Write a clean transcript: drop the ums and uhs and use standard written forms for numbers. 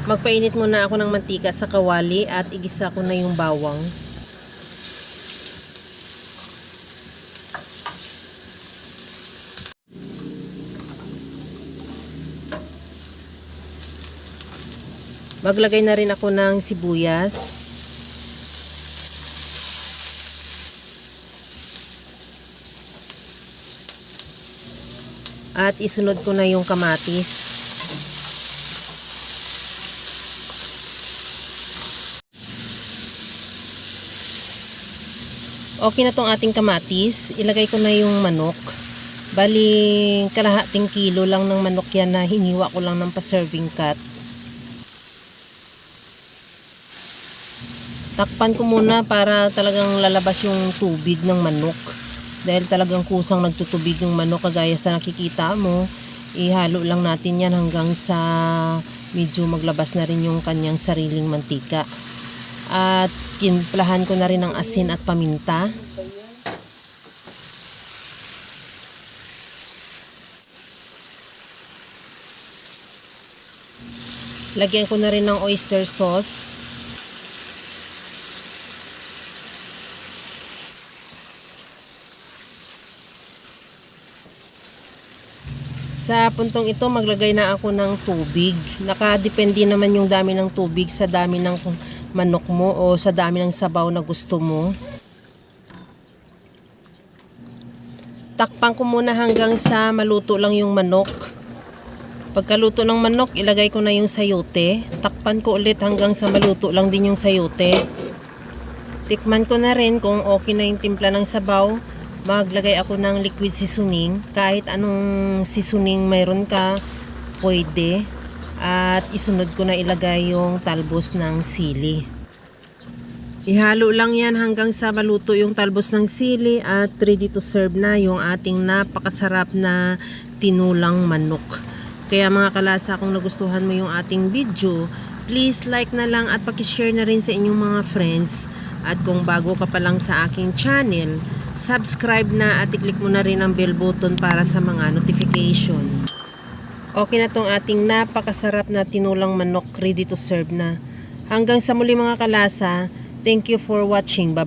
Magpainit muna ako ng mantika sa kawali at igisa ko na yung bawang. Maglagay na rin ako ng sibuyas. At isunod ko na yung kamatis. Okay na tong ating kamatis. Ilagay ko na yung manok. Bali, kalahating kilo lang ng manok yan na hiniwa ko lang ng pa-serving cut. Takpan ko muna para talagang lalabas yung tubig ng manok. Dahil talagang kusang nagtutubig yung manok kagaya sa nakikita mo. Ihalo lang natin yan hanggang sa medyo maglabas na rin yung kanyang sariling mantika. At timplahan ko na rin ng asin at paminta. Lagyan ko na rin ng oyster sauce. Sa puntong ito, maglagay na ako ng tubig. Nakadepende naman yung dami ng tubig sa dami ng manok mo o sa dami ng sabaw na gusto mo. Takpan ko muna hanggang sa maluto lang yung manok. Pagkaluto ng manok, ilagay ko na yung sayote. Takpan ko ulit hanggang sa maluto lang din yung sayote. Tikman ko na rin kung okay na yung timpla ng sabaw. Maglagay ako ng liquid seasoning. Kahit anong seasoning mayroon ka, pwede. At isunod ko na ilagay yung talbos ng sili. Ihalo lang yan hanggang sa maluto yung talbos ng sili at ready to serve na yung ating napakasarap na tinulang manok. Kaya mga kalasa, kung nagustuhan mo yung ating video, please like na lang at pakishare na rin sa inyong mga friends. At kung bago ka pa lang sa aking channel, subscribe na at i-click mo na rin ang bell button para sa mga notification. Okay na tong ating napakasarap na tinulang manok, ready to serve na. Hanggang sa muli mga kalasa, thank you for watching. Bye-bye.